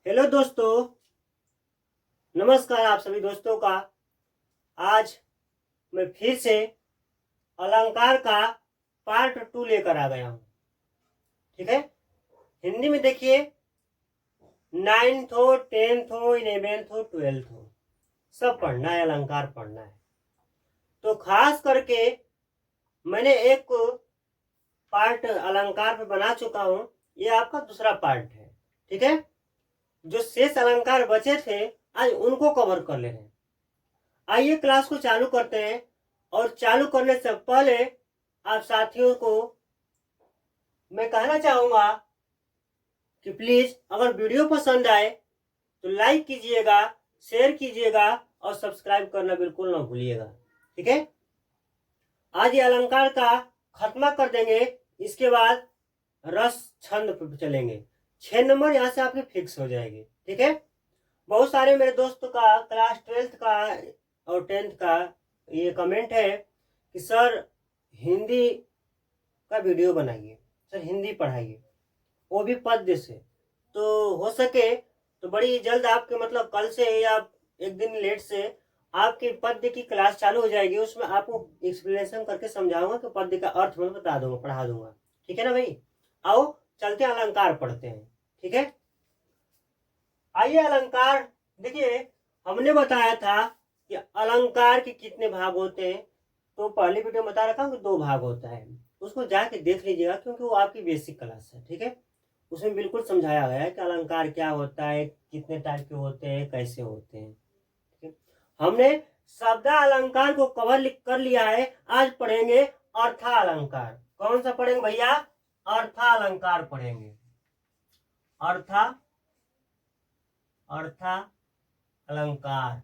Hello दोस्तों, नमस्कार आप सभी दोस्तों का। आज मैं फिर से अलंकार का पार्ट 2 लेकर आ गया हूँ। ठीक है, हिंदी में देखिए, 9th हो, 10th हो, 11th हो, 12th हो, सब पढ़ना है, अलंकार पढ़ना है। तो खास करके मैंने एक पार्ट अलंकार पे बना चुका हूँ, ये आपका दूसरा पार्ट है। ठीक है, जो शेष अलंकार बचे थे आज उनको कवर कर ले रहे हैं। आइए क्लास को चालू करते हैं। और चालू करने से पहले आप साथियों को मैं कहना चाहूंगा कि प्लीज अगर वीडियो पसंद आए तो लाइक कीजिएगा, शेयर कीजिएगा और सब्सक्राइब करना बिल्कुल ना भूलिएगा। ठीक है, आज ये अलंकार का खत्मा कर देंगे। इसके बाद रस छंद पे चलेंगे। 6 नंबर यहाँ से आपके फिक्स हो जाएंगे। ठीक है, बहुत सारे मेरे दोस्तों का क्लास 12th का और 10th का ये कमेंट है कि सर हिंदी का वीडियो बनाइए, सर हिंदी पढ़ाइए, वो भी पद्य से। तो हो सके तो बड़ी जल्द आपके मतलब कल से या एक दिन लेट से आपकी पद्य की क्लास चालू हो जाएगी। उसमें आपको एक्सप्लेनेशन करके समझाऊंगा कि पद्य का अर्थ मैं बता दूंगा, पढ़ा दूंगा। ठीक है ना भाई, आओ चलते हैं, अलंकार पढ़ते हैं। ठीक है, आइए अलंकार देखिए। हमने बताया था कि अलंकार के कितने भाग होते हैं। तो पहले वीडियो में बता रखा हूं कि 2 भाग होता है, उसको जाके देख लीजिएगा क्योंकि वो आपकी बेसिक क्लास है। ठीक है, उसमें बिल्कुल समझाया गया है कि अलंकार क्या होता है, कितने टाइप के होते हैं, कैसे होते हैं। ठीक है, हमने शब्द अलंकार को कवर कर लिया है। आज पढ़ेंगे अर्था अलंकार। कौन सा पढ़ेंगे भैया? अर्था अलंकार पढ़ेंगे। अर्था अर्था अलंकार।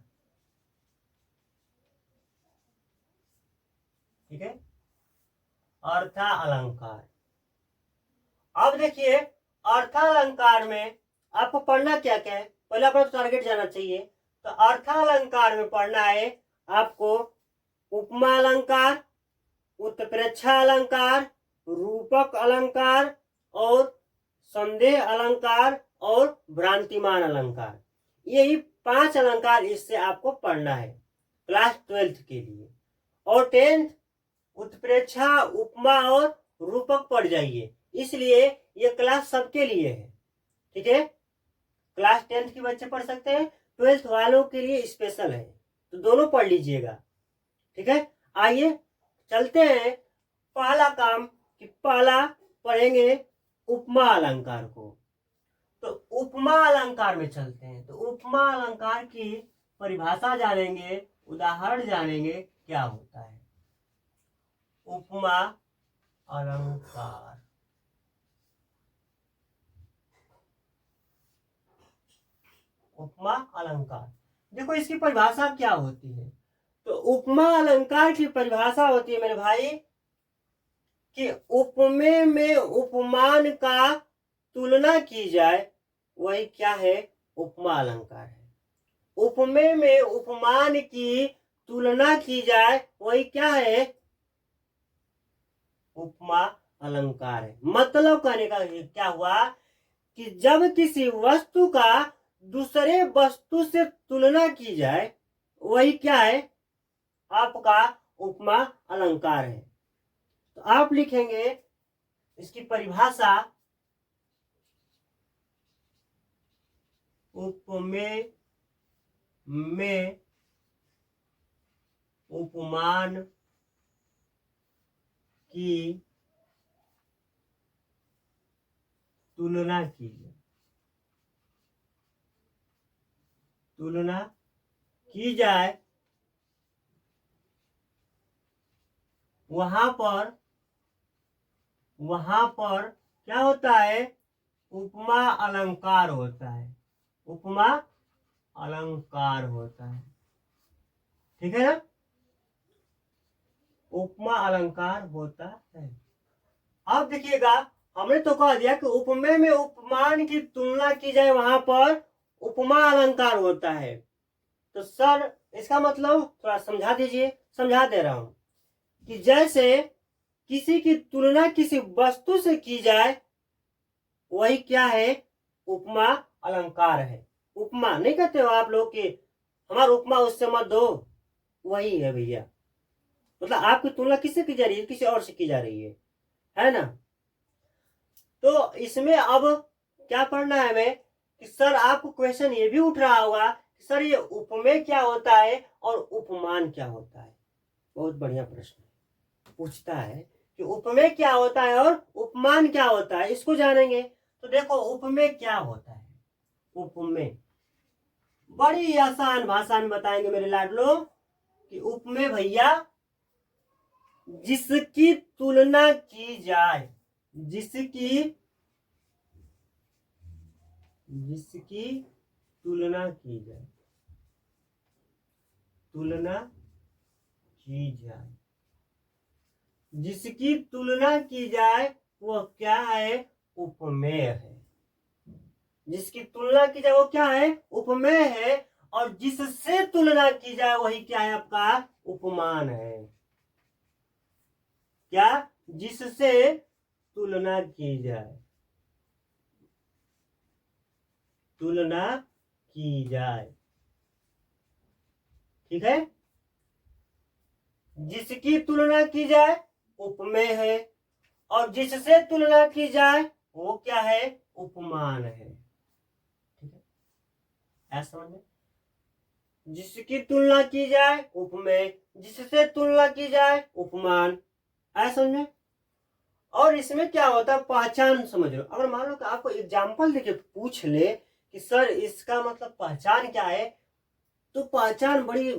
ठीक है, अर्था अलंकार। अब देखिए, अर्थालंकार में आपको पढ़ना क्या क्या है, पहले अपना टारगेट जाना चाहिए। तो अर्थालंकार में पढ़ना है आपको उपमा अलंकार, उत्प्रेक्षा अलंकार, रूपक अलंकार और संदेह अलंकार और भ्रांतिमान अलंकार। यही 5 अलंकार इससे आपको पढ़ना है क्लास 12th के लिए। और 10th उत्प्रेक्षा, उपमा और रूपक पढ़ जाइए, इसलिए ये क्लास सबके लिए है। ठीक है, क्लास 10th के बच्चे पढ़ सकते हैं, 12th वालों के लिए स्पेशल है, तो दोनों पढ़ लीजिएगा। ठीक है, आइए चलते हैं। पहला काम कि पहला पढ़ेंगे उपमा अलंकार को। तो उपमा अलंकार में चलते हैं। तो उपमा अलंकार की परिभाषा जानेंगे, उदाहरण जानेंगे क्या होता है उपमा अलंकार। उपमा अलंकार देखो, इसकी परिभाषा क्या होती है। तो उपमा अलंकार की परिभाषा होती है मेरे भाई कि उपमे में उपमान का तुलना की जाए, वही क्या है? उपमा अलंकार है। उपमे में उपमान की तुलना की जाए, वही क्या है? उपमा अलंकार है। मतलब कहने का क्या हुआ कि जब किसी वस्तु का दूसरे वस्तु से तुलना की जाए, वही क्या है? आपका उपमा अलंकार है। तो आप लिखेंगे इसकी परिभाषा, उपमे में उपमान की तुलना की जाए, वहां पर क्या होता है? उपमा अलंकार होता है। उपमा अलंकार होता है। ठीक है ना, उपमा अलंकार होता है। अब देखिएगा, हमने तो कह दिया कि उपमे में उपमान की तुलना की जाए, वहां पर उपमा अलंकार होता है। तो सर इसका मतलब थोड़ा समझा दीजिए। समझा दे रहा हूं कि जैसे किसी की तुलना किसी वस्तु से की जाए, वही क्या है? उपमा अलंकार है। उपमा नहीं कहते हो आप लोग कि हमारा उपमा उससे मत दो, वही है भैया। मतलब आपकी तुलना किससे की जा रही है? किसी और से की जा रही है ना। तो इसमें अब क्या पढ़ना है हमें कि सर आपको क्वेश्चन ये भी उठ रहा होगा कि सर ये उपमेय क्या होता है और उपमान क्या होता है। बहुत बढ़िया प्रश्न पूछता है कि उपमेय क्या होता है और उपमान क्या होता है, इसको जानेंगे। तो देखो उपमेय क्या होता है। उपमेय बड़ी आसान भाषा में बताएंगे मेरे लाडलो कि उपमेय भैया जिसकी तुलना की जाए, जिसकी तुलना की जाए, तुलना की जाए, जिसकी तुलना की जाए वह क्या है? उपमेय है। जिसकी तुलना की जाए वो क्या है? उपमेय है। और जिससे तुलना की जाए वही क्या है? आपका उपमान है। क्या? जिससे तुलना की जाए, तुलना की जाए, ठीक है। जिसकी तुलना की जाए उपमेय है, और जिससे तुलना की जाए वो क्या है? उपमान है। ठीक है, ऐसा समझ में। जिसकी तुलना की जाए उपमेय, जिससे तुलना की जाए उपमान, ऐसा समझ में। और इसमें क्या होता है? पहचान समझ लो। अगर मान लो कि आपको एग्जाम्पल देके पूछ ले कि सर इसका मतलब पहचान क्या है, तो पहचान बड़ी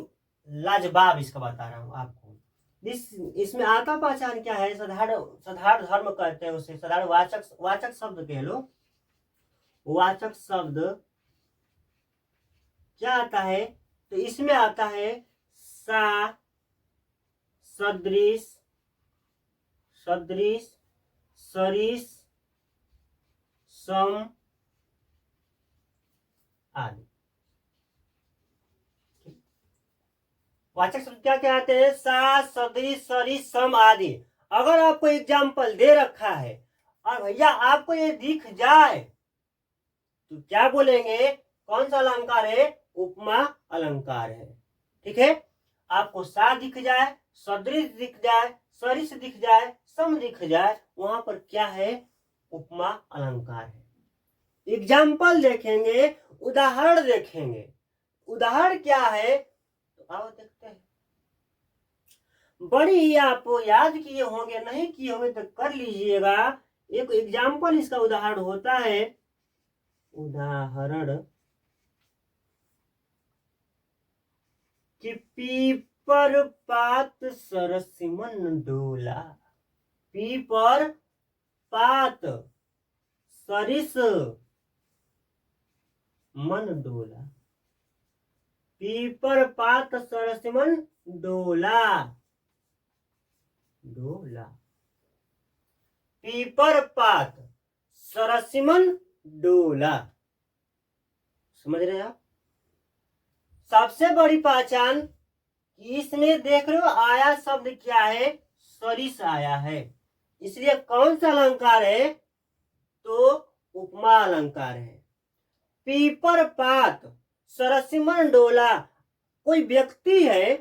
लाजवाब इसका बता रहा हूं आपको। इसमें आता पहचान क्या है? साधारण धर्म कहते हैं उसे, साधारण वाचक शब्द कह लो। वाचक शब्द क्या आता है? तो इसमें आता है सा, सदृश, सदृश, सरिस, सम आदि। वाचक शब्द क्या क्या आते हैं? सा, सदृश, सरिस, सम आदि। अगर आपको एग्जाम्पल दे रखा है और भैया आपको ये दिख जाए तो क्या बोलेंगे? कौन सा अलंकार है? उपमा अलंकार है। ठीक है। आपको सा दिख जाए, सदृश दिख जाए, सरिस दिख जाए, सम दिख जाए, वहां पर क्या है? उपमा अलंकार है। एग्जाम्पल देखेंगे, उदाहरण देखेंगे। उदाहरण क्या है? तो आओ देखते हैं। बड़ी ही आप याद किए होंगे, नहीं किए होंगे तो कर लीजिएगा। एक एग्जाम्पल इसका उदाहरण होता है। उदाहरण कि पीपर पात सरसिमन डोला। पीपर पात सरिस मन डोला। पीपर पात सरसिमन डोला। डोला। पीपर पात सरसिमन डोला। समझ रहे आप? सबसे बड़ी पहचान कि इसमें देख रहे हो आया शब्द क्या है? सरिस आया है। इसलिए कौन सा अलंकार है? तो उपमा अलंकार है। पीपर पात सरसिमन डोला। कोई व्यक्ति है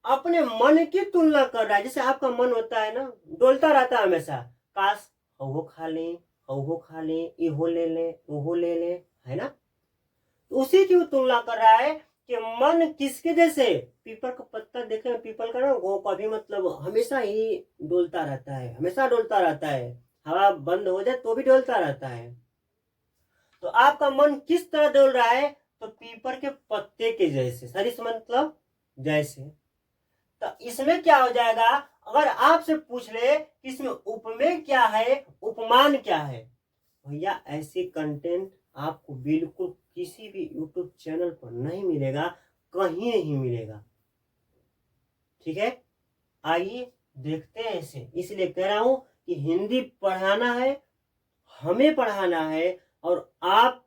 अपने मन की तुलना कर रहा है। जैसे आपका मन होता है ना, डोलता रहता है हमेशा, काश वो खा लें, वो खा लें, इहो ले लें, वो ले लें, है ना। तो उसी की वो तुलना कर रहा है कि मन किसके जैसे? पीपल का पत्ता देखे, पीपल का ना वो कभी मतलब हमेशा ही डोलता रहता है, हमेशा डोलता रहता है। हवा बंद हो जाए तो भी डोलता रहता है। तो आपका मन किस तरह डोल रहा है? तो पीपर के पत्ते के जैसे। सरिस मतलब जैसे। तो इसमें क्या हो जाएगा? अगर आपसे पूछ ले कि इसमें उपमेय क्या है, उपमान क्या है, भैया ऐसे कंटेंट आपको बिल्कुल किसी भी यूट्यूब चैनल पर नहीं मिलेगा, कहीं नहीं मिलेगा। ठीक है, आइए देखते हैं इसे। इसलिए कह रहा हूं कि हिंदी पढ़ाना है, हमें पढ़ाना है, और आप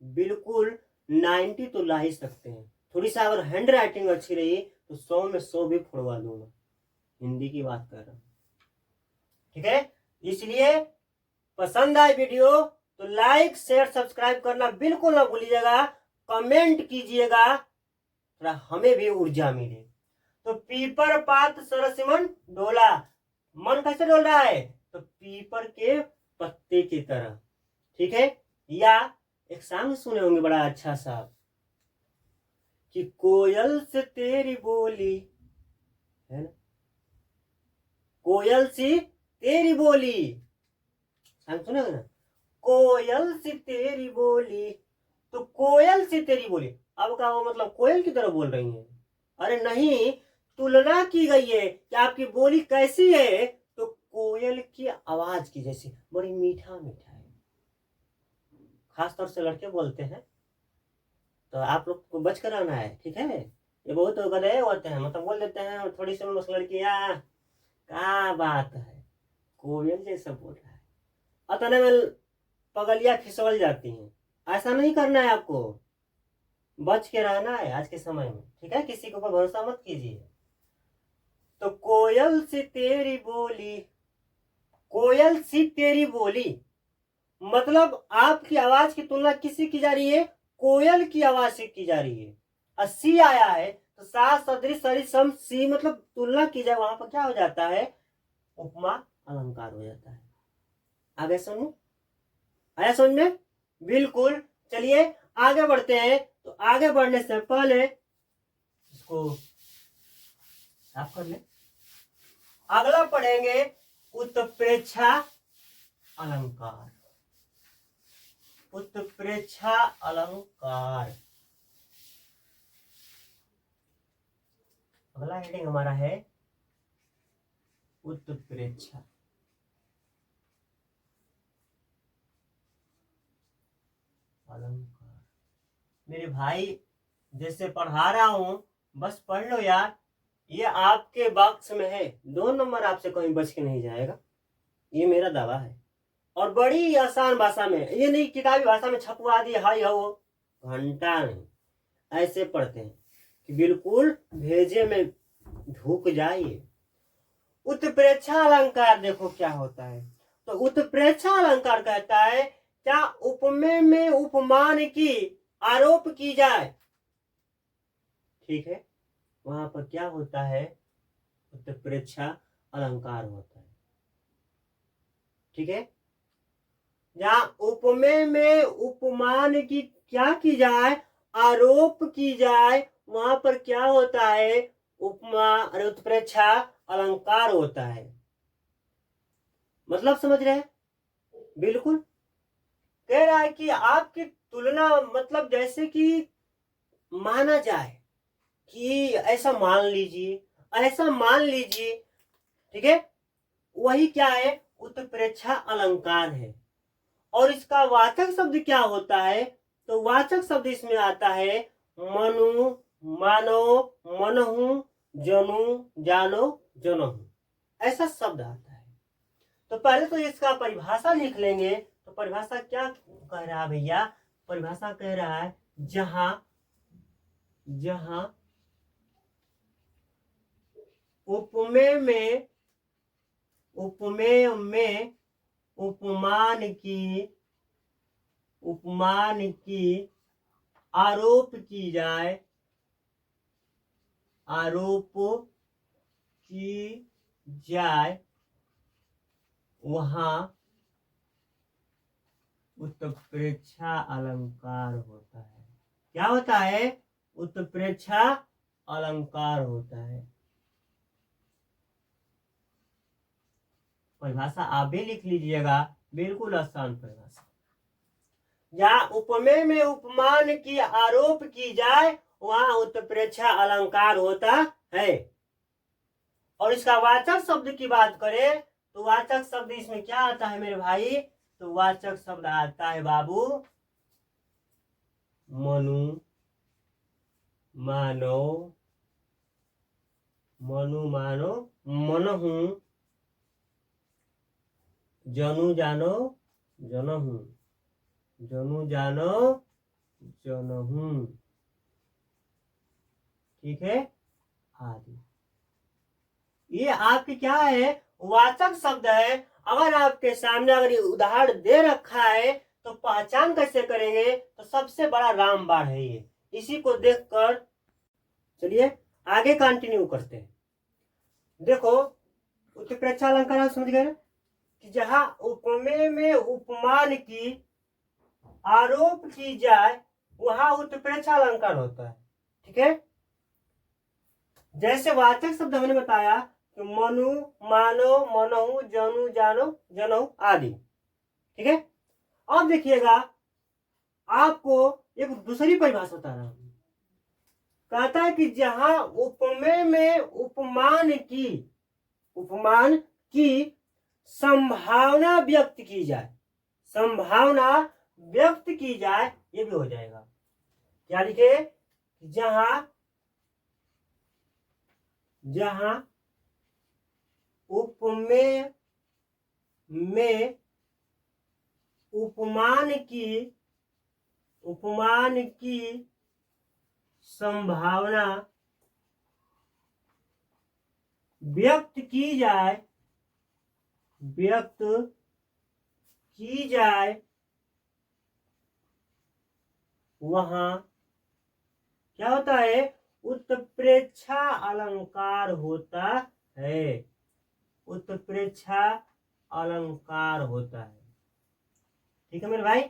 बिल्कुल 90 तो ला ही सकते हैं। थोड़ी सा अगर हैंड राइटिंग अच्छी रही तो 100 में 100 भी फोड़वा दूंगा। हिंदी की बात कर रहा हूं। ठीक है, इसलिए पसंद आए वीडियो तो लाइक शेयर सब्सक्राइब करना बिल्कुल ना भूलिएगा, कमेंट कीजिएगा, थोड़ा हमें भी ऊर्जा मिले। तो पीपर पात सरसिमन डोला, मन कैसे डोल रहा है? तो पीपर के पत्ते की तरह, ठीक है। या एक सॉन्ग सुने होंगे बड़ा अच्छा सा, कि कोयल से तेरी बोली, है ना, कोयल सी तेरी बोली, सॉन्ग सुने होंगे ना, कोयल सी तेरी बोली। तो कोयल सी तेरी बोली, अब का वो मतलब कोयल की तरह बोल रही है? अरे नहीं, तुलना की गई है कि आपकी बोली कैसी है, तो कोयल की आवाज की जैसी, बड़ी मीठा मीठा है। खास तौर से लड़के बोलते हैं, तो आप लोग को बच कर आना है, ठीक है। ये बहुत गधे होते हैं, मतलब बोल देते हैं थोड़ी सी लड़कियां, क्या बात है, कोयल जैसा बोल रहा है, अतने में पगलिया खिसवल जाती हैं। ऐसा नहीं करना है आपको, बच के रहना है आज के समय में, ठीक है। किसी के ऊपर भरोसा मत कीजिए। तो कोयल सी तेरी बोली, कोयल सी तेरी बोली, मतलब आपकी आवाज की तुलना किसी की जा रही है? कोयल की आवाज से की जा रही है। और सी आया है तो सा सदृश सरी सम सी, मतलब तुलना की जाए, वहां पर क्या हो जाता है? उपमा अलंकार हो जाता है। आगे सुनो, आया समझ में? बिल्कुल। चलिए आगे बढ़ते हैं। तो आगे बढ़ने से पहले इसको साफ कर ले। अगला पढ़ेंगे उत्प्रेक्षा अलंकार। उत्प्रेक्षा अलंकार, अगला हेडिंग हमारा है उत्प्रेक्षा। अलंकार मेरे भाई जैसे पढ़ा रहा हूं, बस पढ़ लो यार, ये आपके बॉक्स में है, 2 नंबर आपसे कहीं बच के नहीं जाएगा, ये मेरा दावा है। और बड़ी आसान भाषा में, ये नहीं किताबी भाषा में छपवा दी हाई हो, घंटा नहीं, ऐसे पढ़ते हैं कि बिल्कुल भेजे में ढूक जाइए। उत्प्रेक्षा अलंकार देखो क्या होता है। तो उत्प्रेक्षा अलंकार कहता है, क्या उपमेय में उपमान की आरोप की जाए, ठीक है, वहां पर क्या होता है? उत्प्रेक्षा अलंकार होता है, ठीक है। जहां उपमेय में उपमान की क्या की जाए? आरोप की जाए, वहां पर क्या होता है? उपमा और उत्प्रेक्षा अलंकार होता है। मतलब समझ रहे हैं? बिल्कुल। कह रहा है कि आपकी तुलना, मतलब जैसे कि माना जाए कि ऐसा मान लीजिए, ऐसा मान लीजिए, ठीक है, वही क्या है? उत्प्रेक्षा अलंकार है। और इसका वाचक शब्द क्या होता है? तो वाचक शब्द इसमें आता है मनु, मानो, मनहु, जनु, जानो, जनहु, ऐसा शब्द आता है। तो पहले तो इसका परिभाषा लिख लेंगे। तो परिभाषा क्या कह रहा है भैया? परिभाषा कह रहा है, जहां जहां उपमेय में उपमान की आरोप की जाए, आरोप की जाए, वहां उत्प्रेक्षा अलंकार होता है। क्या होता है? उत्प्रेक्षा अलंकार होता है। परिभाषा आप भी लिख लीजिएगा, बिल्कुल आसान परिभाषा। जहां उपमेय में उपमान की आरोप की जाए, वहां उत्प्रेक्षा अलंकार होता है। और इसका वाचक शब्द की बात करें, तो वाचक शब्द इसमें क्या आता है मेरे भाई? तो वाचक शब्द आता है बाबू मनु, मानो, मनहु, जनु, जानो, जनहु, जनु, जानो, जनहु, ठीक है, आदि। ये आपकी क्या है? वाचक शब्द है। अगर आपके सामने अगर ये उदाहरण दे रखा है, तो पहचान कैसे करेंगे? तो सबसे बड़ा रामबाण है ये। इसी को देखकर चलिए आगे कंटिन्यू करते हैं। देखो उत्प्रेक्षा अलंकार समझ गए कि जहां उपमेय में उपमान की आरोप की जाए वहां उत्प्रेक्षा अलंकार होता है। ठीक है, जैसे वाचक शब्द हमने बताया कि मनु, मानो, मनहु, जनु, जानो, जनहु आदि। ठीक है, अब देखिएगा आपको एक दूसरी परिभाषा बता रहा हूं। कहता है कि जहां उपमेय में उपमान की संभावना व्यक्त की जाए, संभावना व्यक्त की जाए, ये भी हो जाएगा। क्या लिखे? जहां उपमेय में उपमान की संभावना व्यक्त की जाए वहां क्या होता है? उत्प्रेक्षा अलंकार होता है। उत्प्रेक्षा अलंकार होता है। ठीक है मेरे भाई,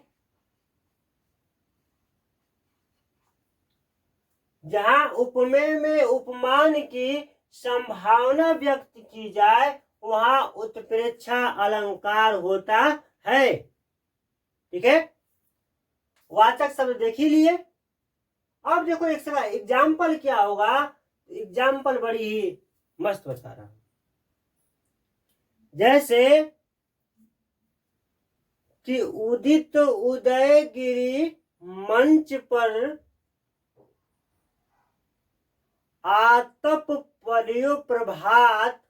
जहां उपमेय में उपमान की संभावना व्यक्त की जाए वहां उत्प्रेक्षा अलंकार होता है। ठीक है, वाचक शब्द देख ही लिए। अब देखो एक एग्जाम्पल क्या होगा। एग्जाम्पल बड़ी ही मस्त बता रहा हूं। जैसे कि उदित उदयगिरी मंच पर आतप पर्यो प्रभात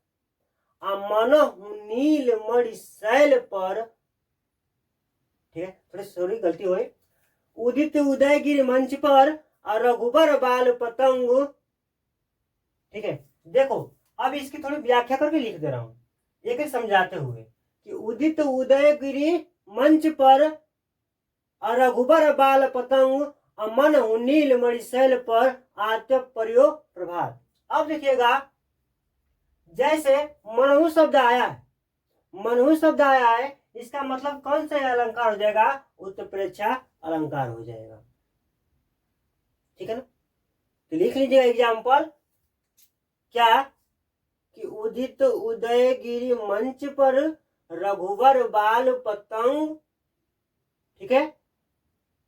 मनहु नील मणि शैल पर। ठीक है, थोड़ी सॉरी गलती हुई। उदित उदयगिरी मंच पर और रघुबर बाल पतंग। ठीक है, देखो अब इसकी थोड़ी व्याख्या करके लिख दे रहा हूं एक एक समझाते हुए कि उदित उदयगिरी मंच पर और रघुबर बाल पतंग मन नील मणि शैल पर आतप पर्यो प्रभात। अब देखिएगा जैसे मनहु शब्द आया है, मनहु शब्द आया है, इसका मतलब कौन सा अलंकार हो जाएगा? उत्प्रेक्षा अलंकार हो जाएगा। ठीक है ना, तो लिख लीजिएगा एग्जाम्पल क्या कि उदित उदयगिरी मंच पर रघुवर बाल पतंग। ठीक है,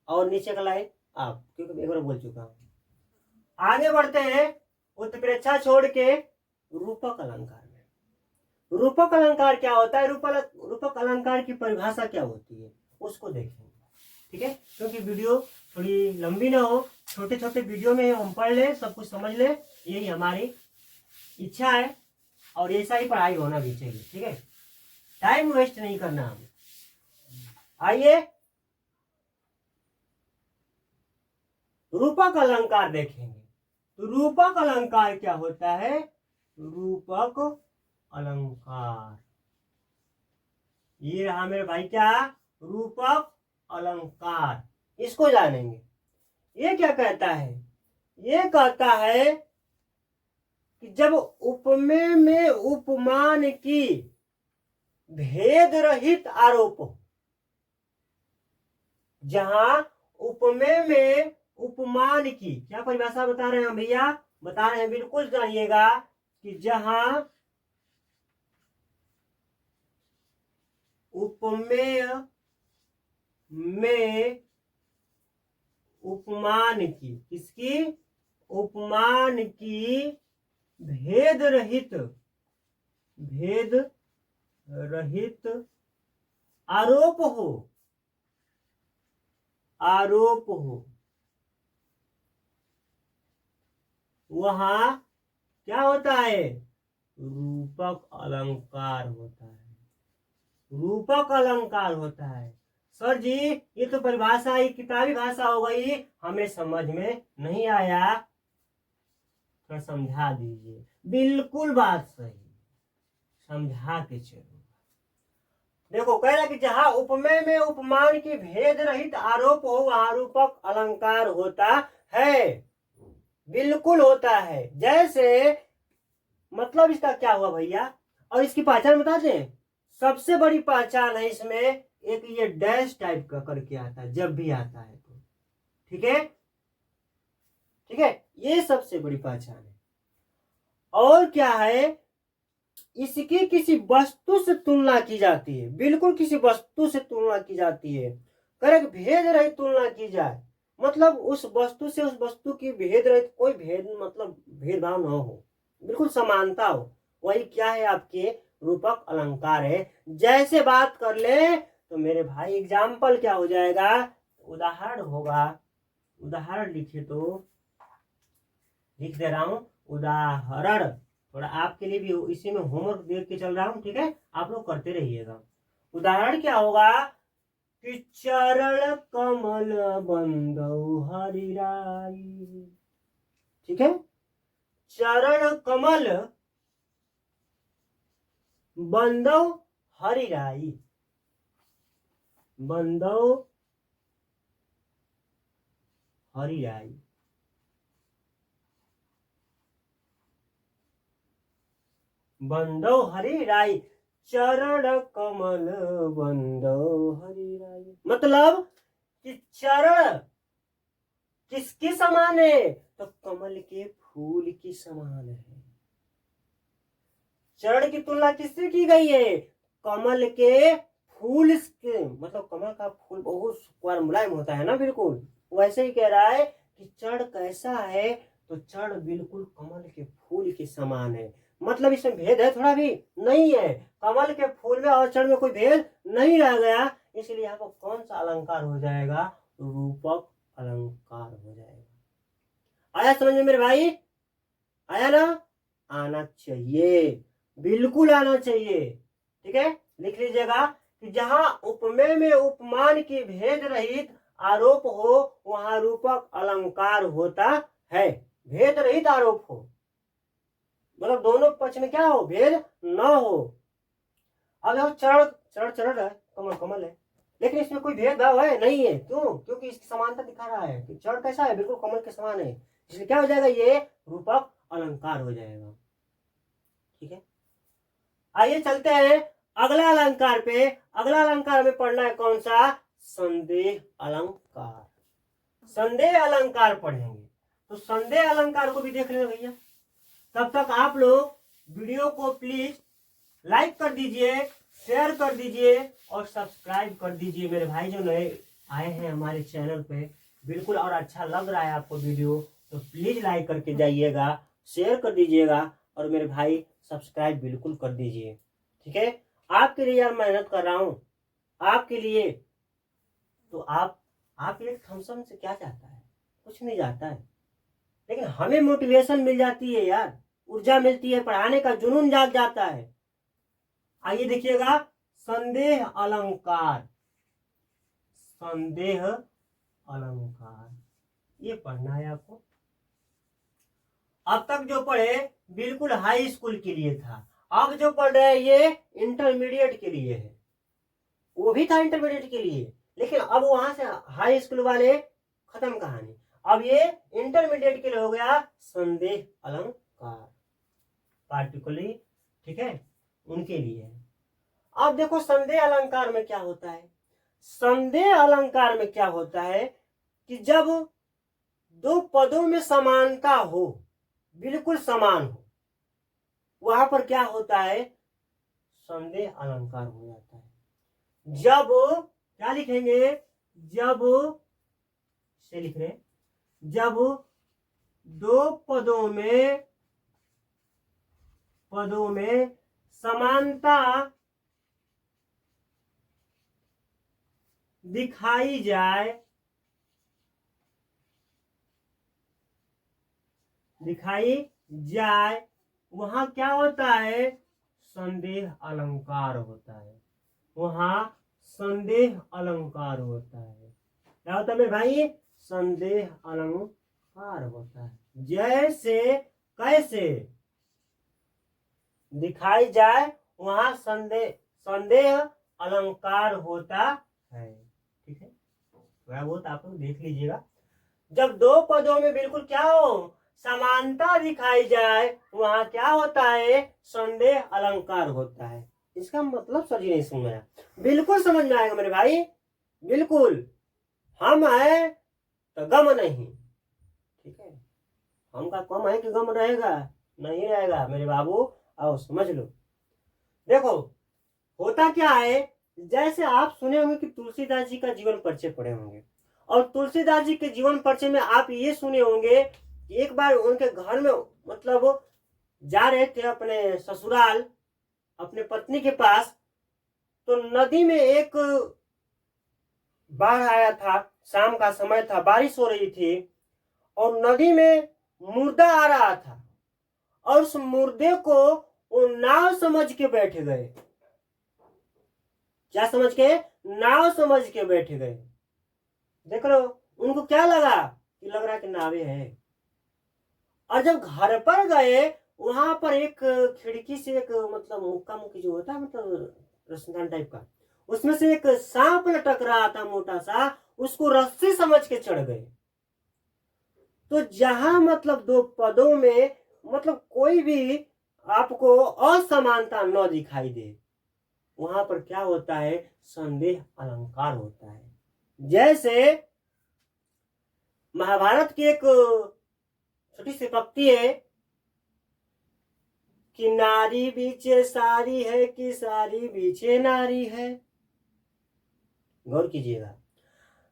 और नीचे का लाइन आप, क्योंकि एक बार बोल चुका हूं। आगे बढ़ते हैं उत्प्रेक्षा छोड़ के रूपक अलंकार में। रूपक अलंकार क्या होता है? रूपक अलंकार की परिभाषा क्या होती है उसको देखेंगे। ठीक है, क्योंकि वीडियो थोड़ी लंबी ना हो, छोटे छोटे वीडियो में हम पढ़ ले, सब कुछ समझ ले, यही हमारी इच्छा है और ऐसा ही पढ़ाई होना भी चाहिए। ठीक है, टाइम वेस्ट नहीं करना हमें। आइए रूपक अलंकार देखेंगे। तो रूपक अलंकार क्या होता है? रूपक अलंकार ये रहा मेरे भाई, क्या? रूपक अलंकार। इसको जानेंगे। ये क्या कहता है? ये कहता है कि जब उपमेय में उपमान की भेद रहित आरोप हो, जहां उपमेय में उपमान की क्या परिभाषा बता रहे हैं भैया? बता रहे हैं, बिल्कुल जानिएगा कि जहां उपमेय में उपमान की, किसकी? उपमान की भेद रहित आरोप हो, वहां क्या होता है? रूपक अलंकार होता है। रूपक अलंकार होता है। सर जी ये तो परिभाषा ही किताबी भाषा हो गई, हमें समझ में नहीं आया, थोड़ा समझा दीजिए। बिल्कुल बात सही, समझा के चलो। देखो कह रहा कि जहां उपमेय में उपमान की भेद रहित आरोप हो वहां रूपक अलंकार होता है, बिल्कुल होता है। जैसे मतलब इसका क्या हुआ भैया, और इसकी पहचान बता दें। सबसे बड़ी पहचान है इसमें एक ये डैश टाइप का करके आता है जब भी आता है तो, ठीक है, ठीक है, ये सबसे बड़ी पहचान है। और क्या है, इसकी किसी वस्तु से तुलना की जाती है, बिल्कुल किसी वस्तु से तुलना की जाती है। करेक्ट, भेद रहित तुलना की जाए, मतलब उस वस्तु से उस वस्तु की भेद रहित, कोई भेद मतलब भेदभाव न हो, बिल्कुल समानता हो, वही क्या है आपके रूपक अलंकार है। जैसे बात कर ले तो मेरे भाई एग्जाम्पल क्या हो जाएगा, उदाहरण होगा। उदाहरण लिखे तो लिख दे रहा हूं उदाहरण, थोड़ा आपके लिए भी इसी में होमवर्क दे के चल रहा हूं, ठीक है, आप लोग करते रहिएगा। उदाहरण क्या होगा कि चरण कमल बंदौ हरिराई, ठीक है, चरण कमल बंदौ हरिराई, बंदौ हरिराई, बंदौ हरिराई, चरण कमल बंदौ हरिराई, मतलब कि चरण किसके समान है, तो कमल के फूल के समान है। चरण की तुलना किससे की गई है, कमल के फूल के, मतलब कमल का फूल बहुत सुकुमार मुलायम होता है ना, बिल्कुल वैसे ही कह रहा है कि चरण कैसा है, तो चरण बिल्कुल कमल के फूल के समान है। मतलब इसमें भेद है थोड़ा भी नहीं है, कमल के फूल में और चरण में कोई भेद नहीं रह गया, इसलिए यहाँ पर कौन सा अलंकार हो जाएगा, रूपक अलंकार हो जाएगा। आया समझ में मेरे भाई, आया ना, आना चाहिए, बिल्कुल आना चाहिए, ठीक है। लिख लीजिएगा कि जहां उपमेय में उपमान की भेद रहित आरोप हो वहां रूपक अलंकार होता है। भेद रहित आरोप हो, मतलब दोनों पक्ष में क्या हो, भेद न हो। अब देखो चरण चरण चरण है, कमल कमल है, लेकिन इसमें कोई भेदभाव है नहीं है, क्यों, क्योंकि इसकी समानता दिखा रहा है कि चरण कैसा है, बिल्कुल कमल के समान है, इसलिए क्या हो जाएगा, ये रूपक अलंकार हो जाएगा, ठीक है। आइए चलते हैं अगला अलंकार पे। अगला अलंकार में पढ़ना है कौन सा, संदेह अलंकार। संदेह अलंकार पढ़ेंगे, तो संदेह अलंकार को भी देख लेना भैया। तब तक आप लोग वीडियो को प्लीज लाइक कर दीजिए, शेयर कर दीजिए और सब्सक्राइब कर दीजिए। मेरे भाई जो नए आए हैं हमारे चैनल पे, बिल्कुल, और अच्छा लग रहा है आपको वीडियो तो प्लीज लाइक करके जाइएगा, शेयर कर दीजिएगा और मेरे भाई सब्सक्राइब बिल्कुल कर दीजिए, ठीक है। आपके लिए यार मेहनत कर रहा हूं, आपके लिए, तो आप एक थम्सअप से क्या चाहता है, कुछ नहीं चाहता है, लेकिन हमें मोटिवेशन मिल जाती है यार, ऊर्जा मिलती है, पढ़ाने का जुनून जाग जाता है। आइए देखिएगा, संदेह अलंकार, संदेह अलंकार, ये पढ़ना है आपको। अब तक जो पढ़े बिल्कुल हाई स्कूल के लिए था, अब जो पढ़ रहे हैं ये इंटरमीडिएट के लिए है। वो भी था इंटरमीडिएट के लिए, लेकिन अब वहां से हाई स्कूल वाले खत्म कहानी, अब ये इंटरमीडिएट के लिए हो गया संदेह अलंकार पार्टिकुलरली, ठीक है, उनके लिए है। अब देखो संदेह अलंकार में क्या होता है, संदेह अलंकार में क्या होता है कि जब दो पदों में समानता हो, बिल्कुल समान हो, वहां पर क्या होता है, संदेह अलंकार हो जाता है। जब क्या लिखेंगे, जब से लिख रहे, जब दो पदों में समानता दिखाई जाए, वहां क्या होता है, संदेह अलंकार होता है, वहां संदेह अलंकार होता है। क्या होता है मेरे भाई, संदेह अलंकार होता है। जैसे कैसे दिखाई जाए, वहां संदेह अलंकार होता है। ठीक है, थोड़ा बहुत आप लोग देख लीजिएगा। जब दो पदों में बिल्कुल क्या हो, समानता दिखाई जाए, वहां क्या होता है, संदेह अलंकार होता है। इसका मतलब समझ नहीं समझ में आया? बिल्कुल समझ में आएगा मेरे भाई, बिल्कुल। हम है तो गम नहीं, ठीक है। हम का कम है कि गम रहेगा? नहीं रहेगा मेरे बाबू, आओ समझ लो। देखो होता क्या है, जैसे आप सुने होंगे कि तुलसीदास जी का जीवन परिचय पढ़े होंगे, और तुलसीदास जी के जीवन परिचय में आप ये सुने होंगे कि एक बार उनके घर में मतलब वो जा रहे थे अपने ससुराल अपने पत्नी के पास, तो नदी में एक बाढ़ आया था, शाम का समय था, बारिश हो रही थी, और नदी में मुर्दा आ रहा था, और उस मुर्दे को वो नाव समझ के बैठ गए। क्या समझ के? नाव समझ के बैठ गए। देख लो, उनको क्या लगा कि लग रहा कि नावे है। और जब घर पर गए, वहां पर एक खिड़की से एक मतलब मुक्का मुक्की जो होता है, मतलब रसदान टाइप का, उसमें से एक सांप लटक रहा था मोटा सा, उसको रस्सी समझ के चढ़ गए। तो जहां मतलब दो पदों में मतलब कोई भी आपको असमानता न दिखाई दे, वहां पर क्या होता है, संदेह अलंकार होता है। जैसे महाभारत की एक छोटी सी पंक्ति है कि नारी बीचे सारी है कि सारी बीचे नारी है। गौर कीजिएगा,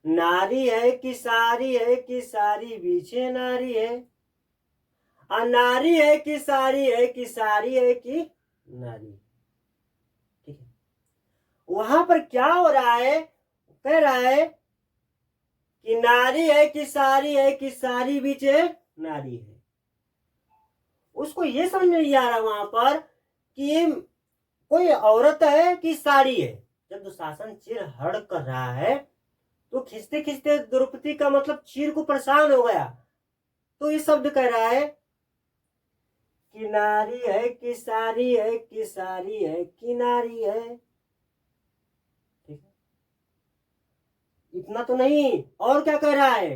नारी है कि सारी है कि सारी बीचे नारी है, और नारी है कि सारी है कि सारी है कि नारी। ठीक है, वहां पर क्या हो रहा है, कह रहा है कि नारी है कि सारी है कि सारी बीचे नारी है। उसको ये समझ नहीं आ रहा वहां पर कि कोई औरत है कि साड़ी है। जब दुशासन चीर हड़ कर रहा है, तो खींचते खींचते द्रौपदी का मतलब चीर को परेशान हो गया, तो ये शब्द कह रहा है कि नारी है कि सारी है कि सारी है कि नारी है। ठीक है, इतना तो नहीं, और क्या कह रहा है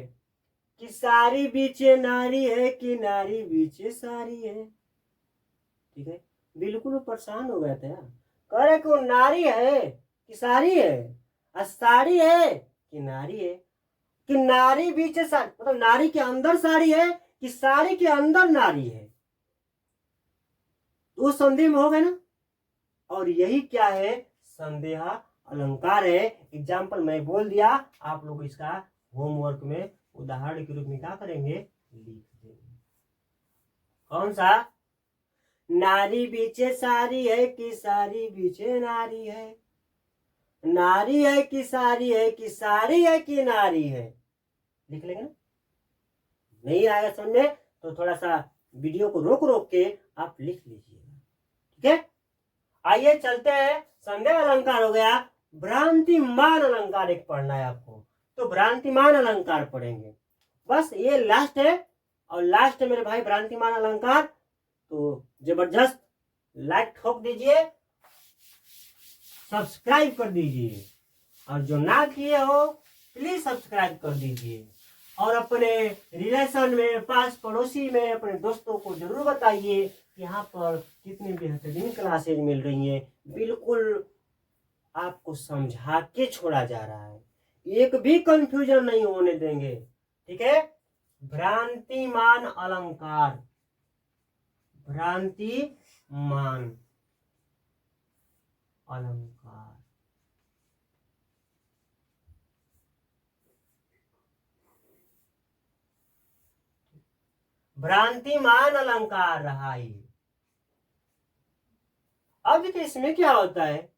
कि सारी बीचे नारी है कि नारी बीचे सारी है। ठीक है, बिल्कुल वो परेशान हो गया था यार। कह रहे कि वो नारी है कि सारी है, और साड़ी है कि नारी है, कि नारी बीच साड़ी, मतलब नारी के अंदर साड़ी है कि साड़ी के अंदर नारी है। तो संदेह में हो गए ना। और यही क्या है, संदेह अलंकार है। एग्जाम्पल मैं बोल दिया, आप लोग इसका होमवर्क में उदाहरण के रूप में क्या करेंगे, लिख देंगे। कौन सा? नारी बीचे सारी है कि सारी बीचे नारी है, नारी है कि सारी है कि सारी है कि नारी है। लिख लेंगे ना। नहीं आएगा समझ में तो थोड़ा सा वीडियो को रोक रोक के आप लिख लीजिएगा। ठीक है, आइए चलते हैं। संदेह अलंकार हो गया, भ्रांतिमान अलंकार एक पढ़ना है आपको, तो भ्रांतिमान अलंकार पढ़ेंगे। बस ये लास्ट है, और लास्ट है मेरे भाई भ्रांतिमान अलंकार। तो जबरदस्त लाइक ठोक दीजिए, सब्सक्राइब कर दीजिए, और जो ना किए हो प्लीज सब्सक्राइब कर दीजिए, और अपने रिलेशन में, पास पड़ोसी में, अपने दोस्तों को जरूर बताइए यहाँ पर कितनी बेहतरीन क्लासेज मिल रही हैं। बिल्कुल आपको समझा के छोड़ा जा रहा है, एक भी कंफ्यूजन नहीं होने देंगे। ठीक है, भ्रांतिमान अलंकार, भ्रांतिमान अलंकार। भ्रांतिमान अलंकार रहा ये। अब देखिए इसमें क्या होता है,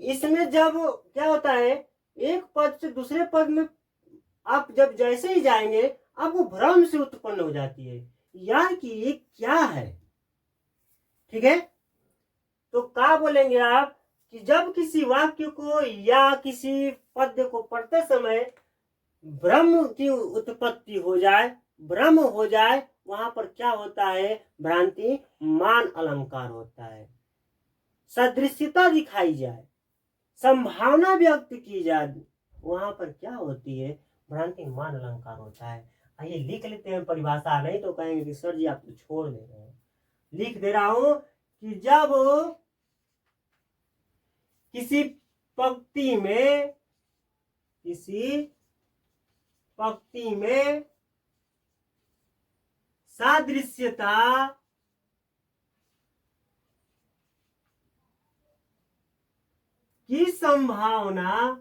इसमें जब क्या होता है, एक पद से दूसरे पद में आप जब जैसे ही जाएंगे, आपको भ्रम से उत्पन्न हो जाती है यार कि ये क्या है। ठीक है, तो क्या बोलेंगे आप कि जब किसी वाक्य को या किसी पद्य को पढ़ते समय भ्रम की उत्पत्ति हो जाए, भ्रम हो जाए, वहां पर क्या होता है, भ्रांति मान अलंकार होता है। सदृश्यता दिखाई जाए, संभावना व्यक्त की जाए, वहां पर क्या होती है? भ्रांतिमान अलंकार होता है। आइए लिख लेते हैं परिभाषा, नहीं तो कहेंगे कि सर जी आप तो छोड़ दे रहे हैं। लिख दे रहा हूं कि जब किसी पंक्ति में सादृश्यता की संभावना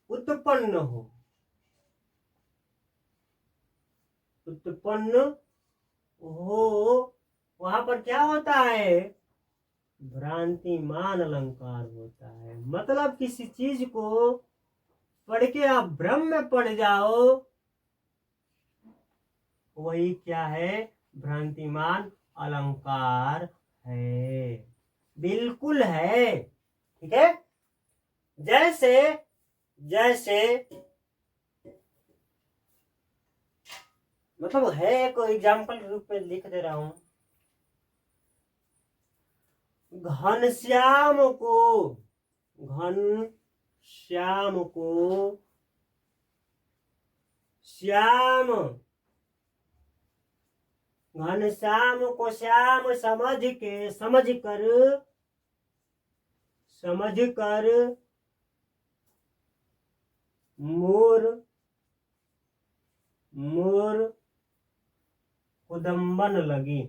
उत्पन्न हो, वहां पर क्या होता है? भ्रांतिमान अलंकार होता है। मतलब किसी चीज को पढ़ के आप भ्रम में पड़ जाओ, वही क्या है? भ्रांतिमान अलंकार है। बिल्कुल है। ठीक है। जैसे मतलब है, एक एग्जाम्पल रूप में लिख दे रहा हूं। घनश्याम को श्याम समझ कर मोर उदम्बन लगी।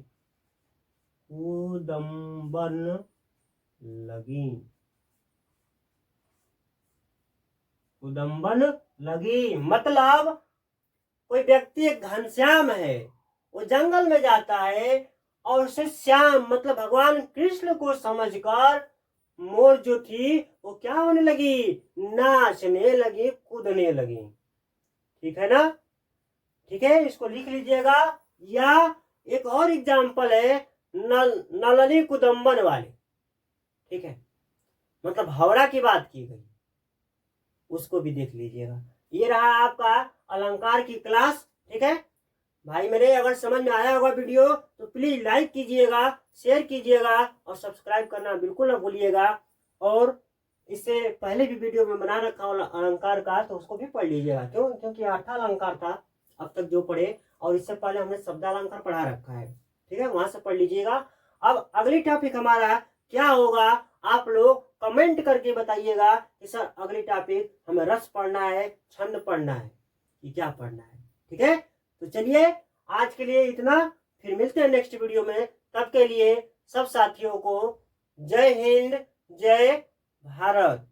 मतलब कोई व्यक्ति एक घनश्याम है, वो जंगल में जाता है और उसे श्याम मतलब भगवान कृष्ण को समझकर मोर जो थी वो क्या होने लगी? नाचने लगी, कूदने लगी। ठीक है ना? ठीक है, इसको लिख लीजिएगा। या एक और एग्जाम्पल है नलनी कुदम्बन वाले। ठीक है, मतलब हावड़ा की बात की गई, उसको भी देख लीजिएगा। ये रहा आपका अलंकार की क्लास। ठीक है भाई मेरे, अगर समझ में आया होगा वीडियो तो प्लीज लाइक कीजिएगा, शेयर कीजिएगा और सब्सक्राइब करना बिल्कुल ना भूलिएगा। और इससे पहले भी वीडियो में बना रखा हूँ अलंकार का, तो उसको भी पढ़ लीजिएगा। क्यों? क्योंकि 8 अलंकार था अब तक जो पढ़े, और इससे पहले हमने शब्दालंकार पढ़ा रखा है। ठीक है, वहां से पढ़ लीजिएगा। अब अगली टॉपिक हमारा क्या होगा, आप लोग कमेंट करके बताइएगा कि सर अगली टॉपिक हमें रस पढ़ना है, छंद पढ़ना है, कि क्या पढ़ना है। ठीक है, तो चलिए आज के लिए इतना, फिर मिलते हैं नेक्स्ट वीडियो में। तब के लिए सब साथियों को जय हिंद, जय भारत।